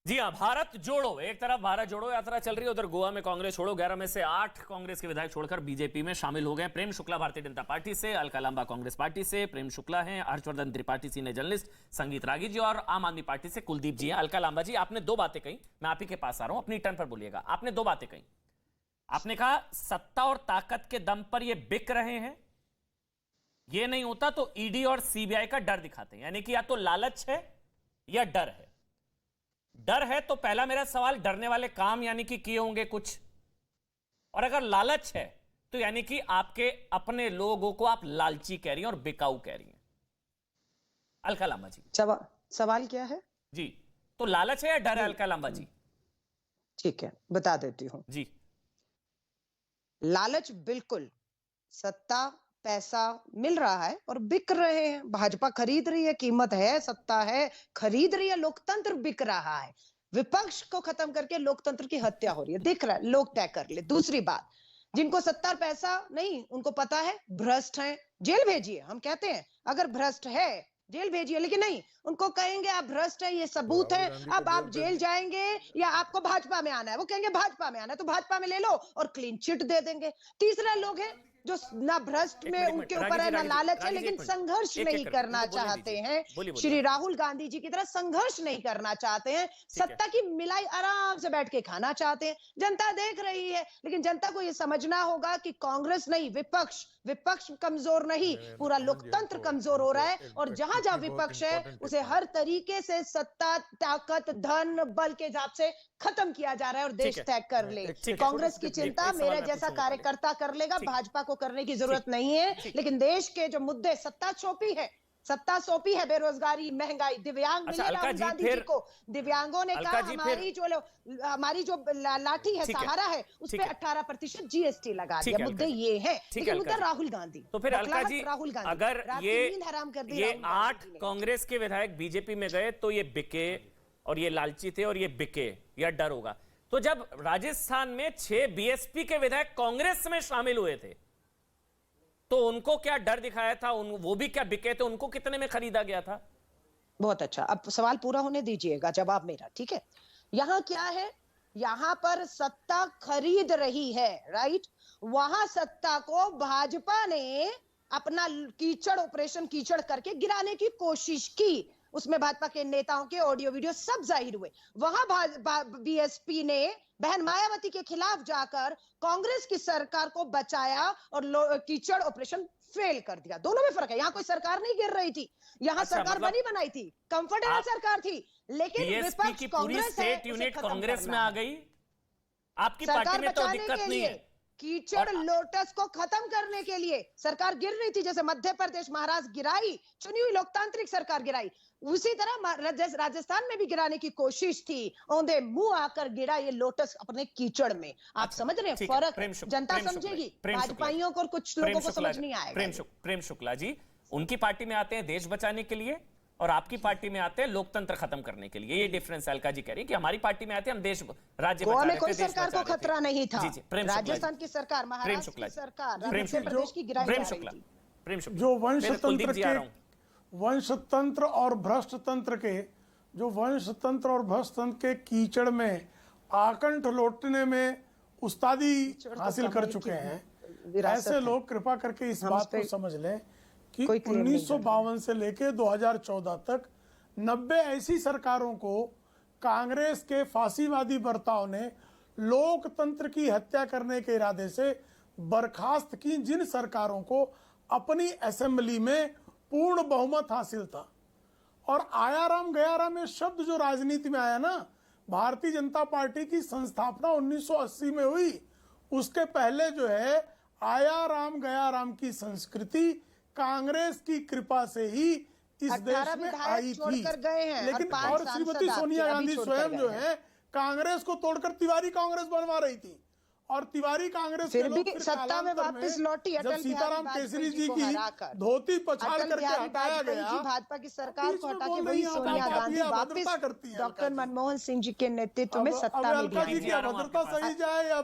जी हाँ, भारत जोड़ो। एक तरफ भारत जोड़ो यात्रा चल रही है, उधर गोवा में कांग्रेस छोड़ो 11 में से 8 कांग्रेस के विधायक छोड़कर बीजेपी में शामिल हो गए। प्रेम शुक्ला भारतीय जनता पार्टी से, अलका लांबा कांग्रेस पार्टी से, प्रेम शुक्ला हैं, हर्षवर्धन त्रिपाठी सीनियर जर्नलिस्ट, संगीत रागी जी और आम आदमी पार्टी से कुलदीप जी हैं। अलका लांबा जी, आपने दो बातें कही, मैं आप ही के पास आ रहा हूं, अपनी टर्न पर बोलिएगा। आपने दो बातें कही। आपने कहा सत्ता और ताकत के दम पर ये बिक रहे हैं, ये नहीं होता तो ईडी और सीबीआई का डर दिखाते हैं, यानी कि या तो लालच है या डर है। डर है तो पहला मेरा सवाल, डरने वाले काम यानी कि किए होंगे कुछ, और अगर लालच है तो यानी कि आपके अपने लोगों को आप लालची कह रही हैं और बिकाऊ कह रही हैं। अलका लांबा जी, सवाल क्या है जी? तो लालच है या डर है अलका लांबा जी? ठीक है, बता देती हूँ जी। लालच बिल्कुल, सत्ता पैसा मिल रहा है और बिक रहे हैं। भाजपा खरीद रही है, कीमत है, सत्ता है, खरीद रही है, लोकतंत्र बिक रहा है। विपक्ष को खत्म करके लोकतंत्र की हत्या हो रही है, दिख रहा है, लोग तय कर ले। दूसरी बात, जिनको सत्ता और पैसा नहीं, उनको पता है भ्रष्ट हैं, जेल भेजिए। हम कहते हैं अगर भ्रष्ट है जेल भेजिए, लेकिन नहीं, उनको कहेंगे आप भ्रष्ट है, ये सबूत है, अब आप जेल जाएंगे या आपको भाजपा में आना है। वो कहेंगे भाजपा में आना है तो भाजपा में ले लो और क्लीन चिट दे देंगे। तीसरा लोग है जो ना भ्रष्ट में उनके ऊपर है ना लालच है, लेकिन संघर्ष नहीं करना चाहते हैं। श्री राहुल गांधी जी की तरह संघर्ष नहीं करना चाहते हैं, सत्ता की मिलाई आराम से बैठ के खाना चाहते हैं। जनता देख रही है, लेकिन जनता को यह समझना होगा कि कांग्रेस नहीं, विपक्ष कमजोर नहीं, पूरा लोकतंत्र कमजोर हो रहा है। और जहां जहां विपक्ष है उसे हर तरीके से सत्ता, ताकत, धन, बल के हिसाब से खत्म किया जा रहा है और देश त्याग कर ले। कांग्रेस की चिंता मेरे जैसा कार्यकर्ता कर लेगा, भाजपा को करने की जरूरत नहीं है। लेकिन देश के जो मुद्दे, सत्ता सौंपी है, बेरोजगारी, महंगाई, दिव्यांग मिले राहुल गांधी जी को। दिव्यांगों ने कहा हमारी जो लाठी है, सहारा है, उस पर 18% जीएसटी लगा दिया। मुद्दे ये है, लेकिन मुद्दा राहुल गांधी। तो फिर अलका जी, राहुल गांधी अगर ये 8 कांग्रेस के विधायक बीजेपी में गए तो ये बिके और ये लालची थे और ये बिके, या डर होगा? तो जब राजस्थान में 6 बीएसपी के विधायक कांग्रेस में शामिल हुए थे तो उनको क्या डर दिखाया था? वो भी क्या बिके थे? उनको कितने में खरीदा गया था? बहुत अच्छा, अब सवाल पूरा होने दीजिएगा, जवाब मेरा, ठीक है? यहां क्या है, यहां पर सत्ता खरीद रही है, राइट? वहां सत्ता को भाजपा ने अपना कीचड़ ऑपरेशन कीचड़ करके गिराने की कोशिश की। उसमें भाजपा के नेताओं के ऑडियो वीडियो सब जाहिर हुए। वहां बीएसपी ने बहन मायावती के खिलाफ जाकर कांग्रेस की सरकार को बचाया और कीचड़ ऑपरेशन फेल कर दिया। दोनों में फर्क है। यहां कोई सरकार नहीं गिर रही थी, यहां सरकार बनी बनाई थी, कंफर्टेबल सरकार थी, लेकिन विपक्ष की पूरी स्टेट यूनिट कांग्रेस में आ गई। आपकी पार्टी में तो दिक्कत नहीं है। कीचड़ लोटस को खत्म करने के लिए सरकार गिर रही थी, जैसे मध्य प्रदेश, महाराष्ट्र गिराई, चुनी हुई लोकतांत्रिक सरकार गिराई, उसी तरह राजस्थान में भी गिराने की कोशिश थी। औंधे मुंह आकर गिरा ये लोटस अपने कीचड़ में। आप समझ रहे हैं फर्क? जनता समझेगी, भाजपाइयों को और कुछ लोगों को समझ नहीं आएगा। प्रेम शुक्ला जी उनकी पार्टी में आते हैं देश बचाने के लिए और आपकी पार्टी में आते हैं लोकतंत्र खत्म करने के लिए। ये डिफरेंस अलका जी कह रही है कि हमारी पार्टी में आते हैं हम देश राज्य बचा रहे थे, कोई सरकार को खतरा नहीं था। राजस्थान की सरकार, महाराष्ट्र की सरकार, प्रदेश की गिराई जा रही थी। प्रेम शुक्ला जो वंशतंत्र और भ्रष्ट तंत्र के कीचड़ में आकंठ लौटने में उस्तादी हासिल कर चुके हैं, ऐसे लोग कृपा करके इस बात को समझ लें कि 1952 से लेकर 2014 तक 90 ऐसी सरकारों को कांग्रेस के फांसीवादी बर्ताव ने लोकतंत्र की हत्या करने के इरादे से बर्खास्त की। जिन सरकारों को अपनी असेंबली में पूर्ण बहुमत हासिल था, और आया राम गया राम ये शब्द जो राजनीति में आया ना, भारतीय जनता पार्टी की संस्थापना 1980 में हुई। उसके पहले जो है आया राम गया राम की संस्कृति कांग्रेस की कृपा से ही इस देश में आई थी। लेकिन और श्रीमती सोनिया गांधी स्वयं जो है कांग्रेस को तोड़कर तिवारी कांग्रेस बनवा रही थी, और तिवारी कांग्रेस फिर भी सत्ता में वापस लौटी। जब सीताराम केसरी जी की धोती पछाड़ करके हटाया गया, भाजपा की सरकार को हटा के वही सोनिया गांधी वापस डॉक्टर मनमोहन सिंह जी के नेतृत्व में सत्ता में अभद्रता सही जाए या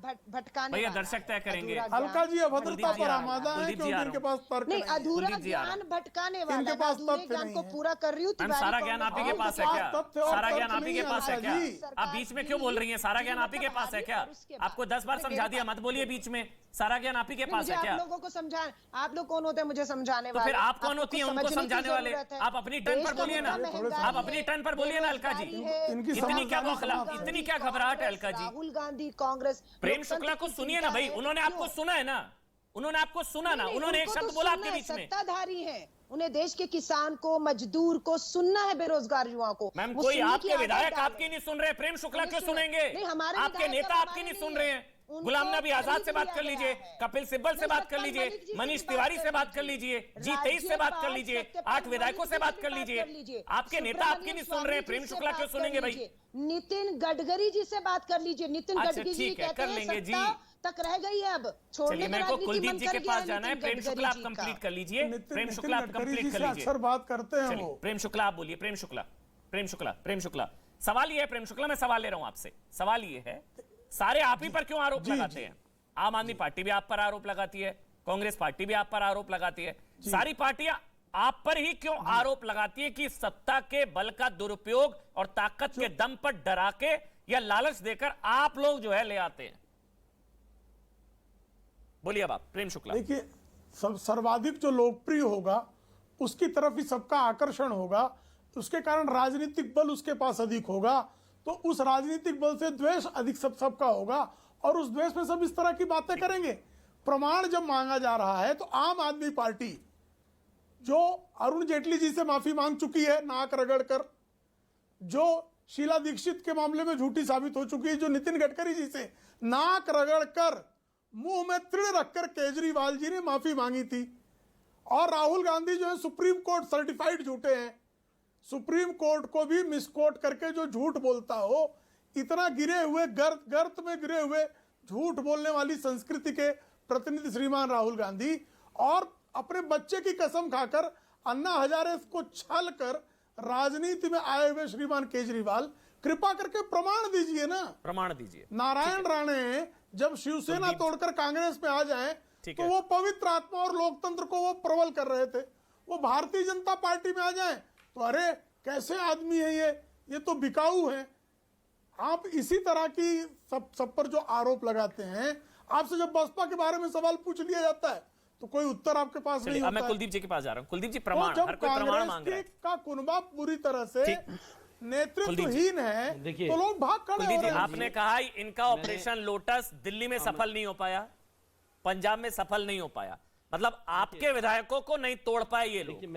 भटकाने भैया वाला दर्शक है। तय करेंगे। अधूरा ज्ञान- अलका जी अभद्रता पर आमादा है कुलदीप जी क्योंकि आ रहा इनके हूं। पास तर्क नहीं, नहीं है। अधूरा कुलदीप जी आ रहा ज्ञान भटकाने वाला। इनके मैं पास अधूरे तथ्य ज्ञान नहीं को है। पूरा कर रही हूँ। मैम तिवारी सारा ज्ञान आप ही के कांग्रेस पास है पास क्या? तथ्य और सारा तर्क ज्ञान आप ही नहीं के है, पास है क्या? अलका आप बीच में क्यों बोल रही हैं? सारा ज्ञान आप ही के पास है क्या? आपको 10 बार समझा दिया, मत बोलिए बीच में। सारा ज्ञान आप ही के पास मुझे है क्या? आप लोगों को समझा, आप लोग कौन होते हैं मुझे समझाने तो वाले? फिर आप कौन आपको होती हैं कुछ उनको समझने की समझाने वाले? जरूरत है। आप अपनी टर्न देश पर का बोलिए ना। मुद्दा महंगाई आप अपनी है, टर्न पर बोलिए ना अलका जी। बेरोजगारी है, इनकी इतनी क्या समझदारी बौखला, समाप्त है। इतनी क्या घबराहट है अलका जी? राहुल गांधी कांग्रेस प्रेम शुक्ला को सुनिए ना भाई, उन्होंने आपको सुना है ना? उन्होंने आपको सुना ना? उन्होंने एक शब्द बोला आपके बीच में। सत्ताधारी है, उन्हें देश के किसान को, मजदूर को सुनना है, बेरोजगार युवाओं को। मैम वो कोई सुनने की आपके आदत विधायक डालें। आपकी नहीं सुन रहे, प्रेम शुक्ला नहीं क्यों सुन रहे। सुनेंगे? नहीं, हमारे आपके विधायक नेता अब आपकी हमारे नहीं सुन नहीं रहे है। हैं। उनको गुलाम नबी आजाद से खरीद बात कर लिया लीजिए, गया है। कपिल सिब्बल से नहीं, बात कर सत्तार लीजिए, मलिक जी मनीष से तिवारी बात से कर बात कर लीजिए, जी 23 से बात कर लीजिए, 8 विधायकों से बात कर लीजिए। आपके नेता आपकी नहीं सुन रहे, प्रेम शुक्ला क्यों सुनेंगे भाई? नितिन गडकरी जी से बात कर लीजिए। नितिन अच्छा, गडकरी जी ठीक है, कहते कर हैं लेंगे जी। सत्ता तक रह गई है, अब छोड़ने चलिए का मेरे को राजनीति कुलदीप मन जी कर के गया पास है जाना है। नितिन प्रेम गडकरी शुक्ला आप जी कंप्लीट का। कर लीजिए। प्रेम शुक्ला आप गडकरी कंप्लीट जी कर से लीजिए। अक्सर बात करते हैं चलिए, वो। प्रेम शुक्ला आप बोलिए। प्रेम शुक्ला, प्रेम शुक्ला, प्रेम शुक्ला, सवाल ये है प्रेम शुक्ला, मैं सवाल ले रहा हूं आपसे। सवाल ये है, सारे आप ही पर क्यों आरोप लगाते हैं? आम आदमी पार्टी भी आप पर आरोप लगाती है, कांग्रेस पार्टी भी आप पर आरोप लगाती है, सारी पार्टियां आप पर ही क्यों आरोप लगाती है कि सत्ता के बल का दुरुपयोग और ताकत के दम पर डरा के या लालच देकर आप लोग जो है ले आते हैं? बोलिए अब आप, प्रेम शुक्ला। देखिए, सर्वाधिक जो लोकप्रिय होगा उसकी तरफ ही सबका आकर्षण होगा, उसके कारण राजनीतिक बल उसके पास अधिक होगा, तो उस राजनीतिक बल से द्वेष अधिक सबका होगा और उस द्वेष में सब इस तरह की बातें करेंगे। प्रमाण जब मांगा जा रहा है तो आम आदमी पार्टी जो अरुण जेटली जी से माफी मांग चुकी है नाक रगड़ कर, जो शीला दीक्षित के मामले में झूठी साबित हो चुकी है, जो नितिन गडकरी जी से नाक रगड़ कर मुंह में तिल रखकर केजरीवाल जी ने माफी मांगी थी, और राहुल गांधी जो है सुप्रीम कोर्ट सर्टिफाइड झूठे हैं, सुप्रीम कोर्ट को भी मिसकोट करके जो झूठ बोलता हो, इतना गिरे हुए गर्त में गिरे हुए झूठ बोलने वाली संस्कृति के प्रतिनिधि श्रीमान राहुल गांधी, और अपने बच्चे की कसम खाकर अन्ना हजारे को छल कर राजनीति में आए हुए श्रीमान केजरीवाल, कृपा करके प्रमाण दीजिए ना, प्रमाण दीजिए। नारायण राणे जब शिवसेना तोड़कर कांग्रेस में आ जाएं तो वो पवित्र आत्मा और लोकतंत्र को वो प्रबल कर रहे थे, वो भारतीय जनता पार्टी में आ जाएं तो अरे कैसे आदमी है ये तो बिकाऊ है। आप इसी तरह की सब पर जो आरोप लगाते हैं, आपसे जब बसपा के बारे में सवाल पूछ लिया जाता है तो कोई उत्तर आपके पास नहीं होता। मैं कुलदीप जी के पास जा रहा हूं। कुलदीप जी, प्रमाण, तो हर कोई प्रमाण मांग रहा है। का कुनबा पूरी तरह से नेतृत्वहीन है तो लोग भाग खड़े हो रहे हैं। आपने कहा इनका ऑपरेशन लोटस दिल्ली में सफल नहीं हो पाया, पंजाब में सफल नहीं हो पाया, मतलब आपके विधायकों को नहीं तोड़ पाए ये लोग।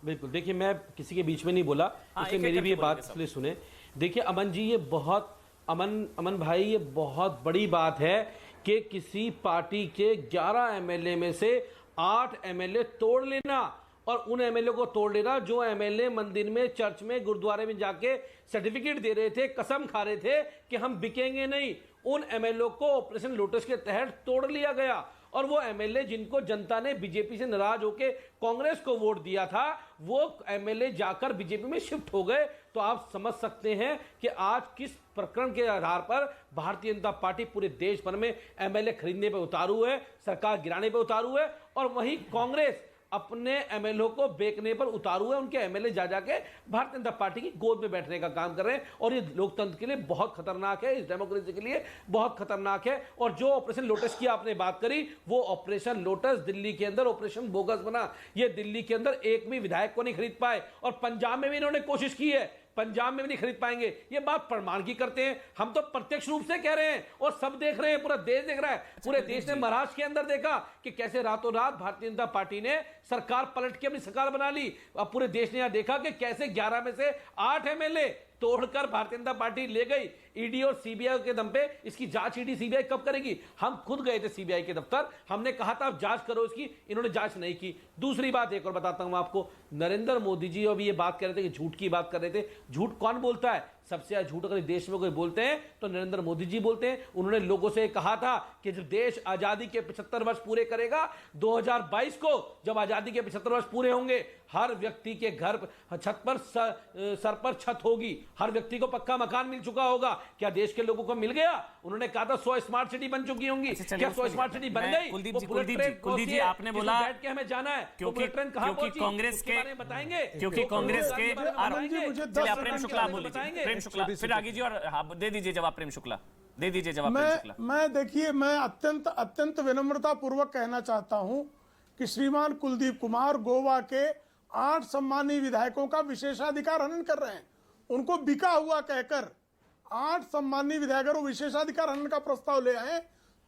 बिल्कुल, देखिए मैं किसी के बीच में नहीं बोला, इसलिए मेरी भी ये बात इसलिए सुने। देखिए अमन जी, ये बहुत अमन भाई, ये बहुत बड़ी बात है कि किसी पार्टी के 11 एमएलए में से 8 एमएलए तोड़ लेना, और उन एमएलए को तोड़ लेना जो एमएलए मंदिर में, चर्च में, गुरुद्वारे में जाके सर्टिफिकेट दे रहे थे, कसम खा रहे थे कि हम बिकेंगे नहीं, उन एमएलए को ऑपरेशन लोटस के तहत तोड़ लिया गया। और वो एमएलए जिनको जनता ने बीजेपी से नाराज होकर कांग्रेस को वोट दिया था, वो एमएलए जाकर बीजेपी में शिफ्ट हो गए। तो आप समझ सकते हैं कि आज किस प्रकरण के आधार पर भारतीय जनता पार्टी पूरे देश भर में एमएलए खरीदने पर उतारू है, सरकार गिराने पर उतारू है, और वहीं कांग्रेस अपने एमएलए को बेचने पर उतारू है। उनके एमएलए जा जाके भारतीय जनता पार्टी की गोद में बैठने का काम कर रहे हैं, और ये लोकतंत्र के लिए बहुत खतरनाक है, इस डेमोक्रेसी के लिए बहुत खतरनाक है। और जो ऑपरेशन लोटस की आपने बात करी, वो ऑपरेशन लोटस दिल्ली के अंदर ऑपरेशन बोगस बना। ये दिल्ली के अंदर एक भी विधायक को नहीं खरीद पाए, और पंजाब में भी इन्होंने कोशिश की है, पंजाब में भी नहीं खरीद पाएंगे। ये बात प्रमाण की करते हैं, हम तो प्रत्यक्ष रूप से कह रहे हैं और सब देख रहे हैं, पूरा देश देख रहा है। पूरे देश ने महाराष्ट्र के अंदर देखा कि कैसे रातों रात भारतीय जनता पार्टी ने सरकार पलट के अपनी सरकार बना ली। अब पूरे देश ने यहां देखा कि कैसे 11 में से 8 एमएलए तोड़कर भारतीय जनता पार्टी ले गई। ईडी और सीबीआई के दम पे इसकी जांच ईडी सीबीआई कब करेगी? हम खुद गए थे सीबीआई के दफ्तर, हमने कहा था आप जांच करो इसकी, इन्होंने जांच नहीं की। दूसरी बात एक और बताता हूं आपको, नरेंद्र मोदी जी अभी ये बात कर रहे थे कि झूठ की बात कर रहे थे। झूठ कौन बोलता है? सबसे ज्यादा झूठ अगर देश में कोई बोलते हैं तो नरेंद्र मोदी जी बोलते हैं। उन्होंने लोगों से कहा था कि जब देश आजादी के 75 वर्ष पूरे करेगा, 2022 को जब आजादी के 75 वर्ष पूरे होंगे, हर व्यक्ति के घर छत पर सर पर छत होगी, हर व्यक्ति को पक्का मकान मिल चुका होगा। क्या देश के लोगों को मिल गया? उन्होंने कहा था 100 स्मार्ट सिटी बन चुकी होंगी। क्या 100 स्मार्ट सिटी बन गई? कुलदीप जी आपने बोला बैठ के हमें जाना है, क्योंकि कांग्रेस के बताएंगे, क्योंकि कांग्रेस के प्रेम शुक्ला बोल लीजिए, प्रेम शुक्ला फिर आगे जी, और दे दीजिए जवाब प्रेम शुक्ला, दे दीजिए जवाब प्रेम शुक्ला। मैं देखिए, मैं अत्यंत विनम्रता पूर्वक कहना चाहता हूं कि श्रीमान कुलदीप कुमार गोवा के 8 सम्मानीय विधायकों का विशेषाधिकार हनन कर रहे हैं। उनको बिका हुआ कहकर 8 सम्मानीय विधायकों विशेषाधिकार हनन का प्रस्ताव ले आए,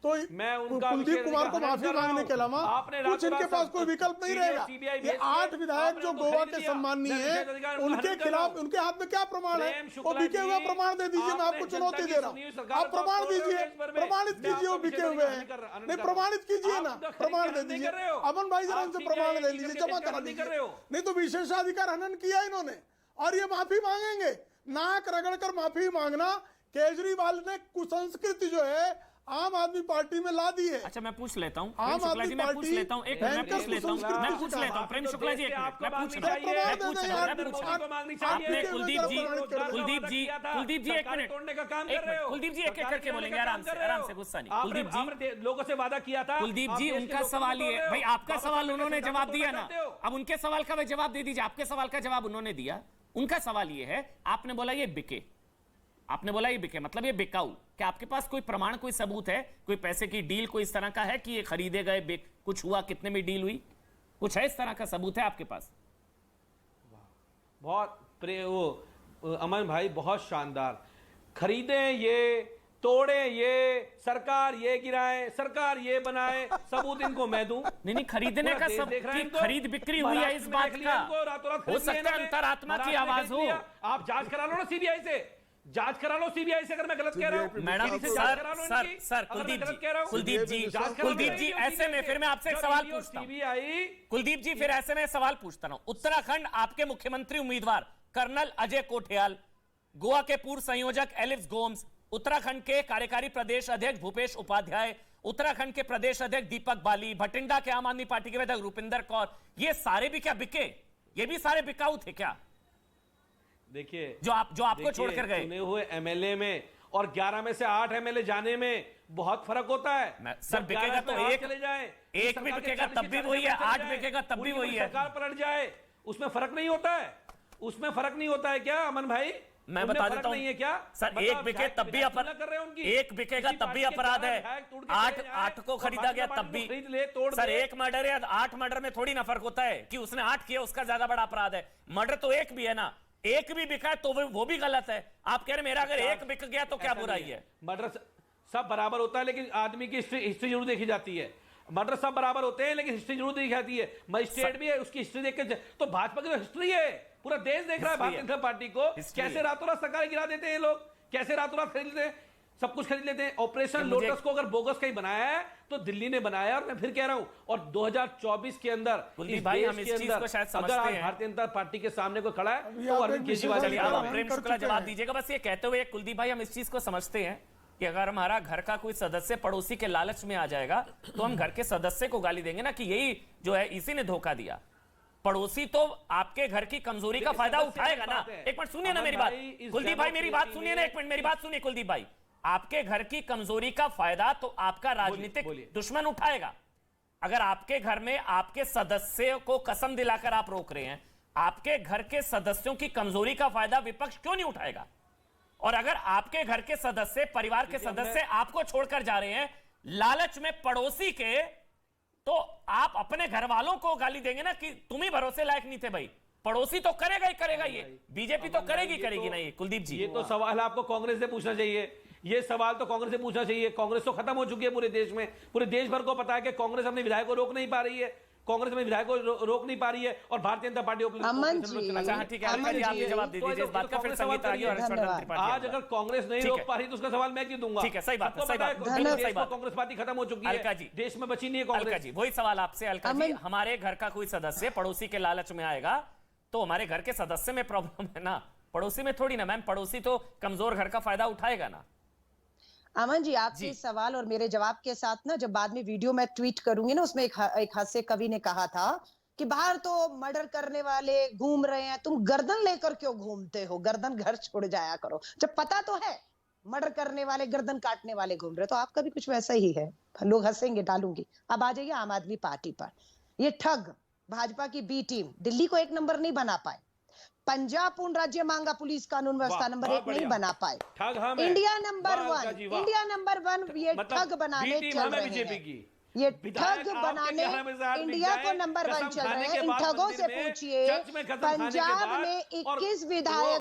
तो कुलदीप कुमार को माफी मांगने के अलावा कुछ इनके पास कोई विकल्प नहीं रहेगा। ये 8 विधायक जो गोवा के सम्मानीय हैं, उनके खिलाफ उनके हाथ में क्या प्रमाण है? वो बिके हुए प्रमाण दे दीजिए, मैं आपको चुनौती दे रहा हूँ। आप प्रमाण दीजिए, प्रमाणित कीजिए वो बिके हुए हैं। नहीं, प्रमाणित कीजिए ना, प्रमाण दे दीजिए। अमन भाई जरा इनसे प्रमाण ले लीजिए, जमा करा दीजिए। नहीं तो विशेषाधिकार हनन किया इन्होंने और ये माफी मांगेंगे। नाक रगड़कर माफी मांगना केजरीवाल ने कुसंस्कृति जो है आम आदमी पार्टी में ला दी है। अच्छा, मैं पूछ लेता हूँ आम आदमी मैं पूछ लेता हूँ प्रेम शुक्ला जी, आपने कुलदीप जी एक मिनट, कुलदीप जी एक करके बोलेंगे, आराम से, गुस्सा नहीं। कुलदीप जी, लोगों से वादा किया था। कुलदीप जी उनका सवाल ये भाई, आपका सवाल उन्होंने जवाब दिया ना, अब उनके सवाल का वह जवाब दे दीजिए। आपके सवाल का जवाब उन्होंने दिया, उनका सवाल ये है, आपने बोला ये बिके, आपने बोला ये बिके मतलब ये बिकाऊ। क्या आपके पास कोई प्रमाण, कोई सबूत है, कोई पैसे की डील, कोई इस तरह का है कि ये खरीदे गए, कुछ हुआ, कितने में डील हुई, कुछ है इस तरह का सबूत है आपके पास? बहुत अमन भाई, बहुत शानदार। खरीदे ये, तोड़े ये, सरकार ये गिराए, सरकार ये बनाए, सबूत इनको मैं दूं? नहीं, खरीदने का सब खरीद बिक्री हुई है, इस बात का हो सकता है अंतरात्मा की आवाज हो। आप जांच करा लो ना सीबीआई से, जांच करा लो सीबीआई से, अगर मैं गलत कह रहा हूं। मैडम सर कुलदीप जी ऐसे में फिर मैं आपसे एक सवाल पूछता हूं। कुलदीप जी फिर ऐसे में सवाल पूछता हूं। उत्तराखंड आपके मुख्यमंत्री उम्मीदवार कर्नल अजय कोठियाल, गोवा के पूर्व संयोजक एलिस गोम्स, उत्तराखंड के कार्यकारी प्रदेश अध्यक्ष भूपेश उपाध्याय, उत्तराखंड के प्रदेश अध्यक्ष दीपक बाली, भटिंडा के आम आदमी पार्टी के विधायक रुपिंदर कौर, ये सारे भी क्या बिके? ये भी सारे बिकाऊ थे क्या? देखिए, जो आपको छोड़कर गए। चुने हुए एमएलए में और 11 में से 8 एमएलए जाने में बहुत फर्क होता है। सर बिकेगा तो एक चले जाए, एक भी बिकेगा तब भी वही है, 8 बिकेगा तब भी वही है। सरकार पलट जाए, उसमें फर्क नहीं होता है, उसमें फर्क नहीं होता है क्या अमन भाई? मैं बता देता हूं, नहीं है क्या सर? एक बिके तब भी अपराध, एक बिकेगा तब भी अपराध है। 8 को खरीदा गया तब भी। सर एक मर्डर या 8 मर्डर में थोड़ी ना फर्क होता है कि उसने 8 किया उसका ज्यादा बड़ा अपराध है। मर्डर तो एक भी है ना, एक भी बिका है तो वो भी गलत है। आप कह रहे मेरा अगर एक बिक गया तो क्या बुराई है? मर्डर सब बराबर होता है, लेकिन आदमी की हिस्ट्री जरूर देखी जाती है। मर्डर सब बराबर होते हैं लेकिन हिस्ट्री जरूर देखी जाती है। मजिस्ट्रेट भी है, उसकी हिस्ट्री देख के, तो भाजपा की हिस्ट्री है, पूरा देश देख रहा है भारतीय जनता पार्टी को। कैसे रातों रात सरकार गिरा देते हैं लोग, कैसे रातों रात खरीद लेते हैं, सब कुछ खरीद लेते हैं। ऑपरेशन लोटस को अगर बोगस कहीं बनाया है तो दिल्ली ने बनाया। और मैं फिर कह रहा हूं, और 2024 के अंदर भाई हम इस चीज को शायद समझते हैं, भारतीय जनता पार्टी के सामने कोई खड़ा है तो अरविंद केजरीवाल। प्रेम शुक्ला जवाब दीजिएगा। बस ये कहते हुए कुलदीप भाई, हम इस चीज को समझते हैं कि अगर हमारा घर का कोई सदस्य पड़ोसी के लालच में आ जाएगा तो हम घर के सदस्य को गाली देंगे ना कि यही जो है इसी ने धोखा दिया। पड़ोसी तो आपके घर की कमजोरी का फायदा उठाएगा ना। एक मिनट सुनिए ना मेरी बात, कुलदीप भाई मेरी बात सुनिए ना, एक मिनट मेरी बात सुनिए कुलदीप भाई। आपके घर की कमजोरी का फायदा तो आपका राजनीतिक दुश्मन उठाएगा। अगर आपके घर में आपके सदस्यों को कसम दिलाकर आप रोक रहे हैं, आपके घर के सदस्यों की कमजोरी का फायदा विपक्ष क्यों नहीं उठाएगा? और अगर आपके घर के सदस्य, परिवार के सदस्य आपको छोड़कर जा रहे हैं लालच में पड़ोसी के, तो आप अपने घर वालों को गाली देंगे ना कि तुम ही भरोसे लायक नहीं थे भाई। पड़ोसी तो करेगा ही करेगा, ये बीजेपी तो करेगी ना ये। कुलदीप जी, ये तो सवाल आपको कांग्रेस से पूछना चाहिए, ये सवाल तो कांग्रेस से पूछना चाहिए। कांग्रेस तो खत्म हो चुकी है पूरे देश में, पूरे देश भर को पता है कि कांग्रेस अपने विधायक को रोक नहीं पा रही है, कांग्रेस अपने विधायक को रोक नहीं पा रही है और भारतीय जनता पार्टी आज अगर कांग्रेस नहीं रोक पा रही तो उसका सवाल मैं क्यों दूंगा? ठीक है, सही बात है, कांग्रेस पार्टी खत्म हो चुकी है, देश में बची नहीं है कांग्रेस जी। वही सवाल आपसे अलका जी, हमारे घर का कोई सदस्य पड़ोसी के लालच में आएगा तो हमारे घर के सदस्य में प्रॉब्लम है ना, पड़ोसी में थोड़ी ना। मैम पड़ोसी तो कमजोर घर का फायदा उठाएगा ना। अमन जी, आपके सवाल और मेरे जवाब के साथ ना, जब बाद में वीडियो मैं ट्वीट करूंगी ना, उसमें एक हास्य कवि ने कहा था कि बाहर तो मर्डर करने वाले घूम रहे हैं, तुम गर्दन लेकर क्यों घूमते हो? गर्दन घर छोड़ जाया करो। जब पता तो है मर्डर करने वाले, गर्दन काटने वाले घूम रहे, तो आपका भी कुछ वैसा ही है। लोग हंसेंगे, डालूंगी। अब आ जाइए आम आदमी पार्टी पर। ये ठग भाजपा की बी टीम दिल्ली को 1 नंबर नहीं बना पाए, पंजाब पूर्ण राज्य मांगा पुलिस कानून व्यवस्था नंबर 1 नहीं बना पाए, इंडिया नंबर 1, इंडिया नंबर 1 ये ठग बनाने चल रहे हैं। ये ठग बनाने इंडिया को नंबर 1 चल रहे हैं। इन ठगों से पूछिए, पंजाब में 21 विधायक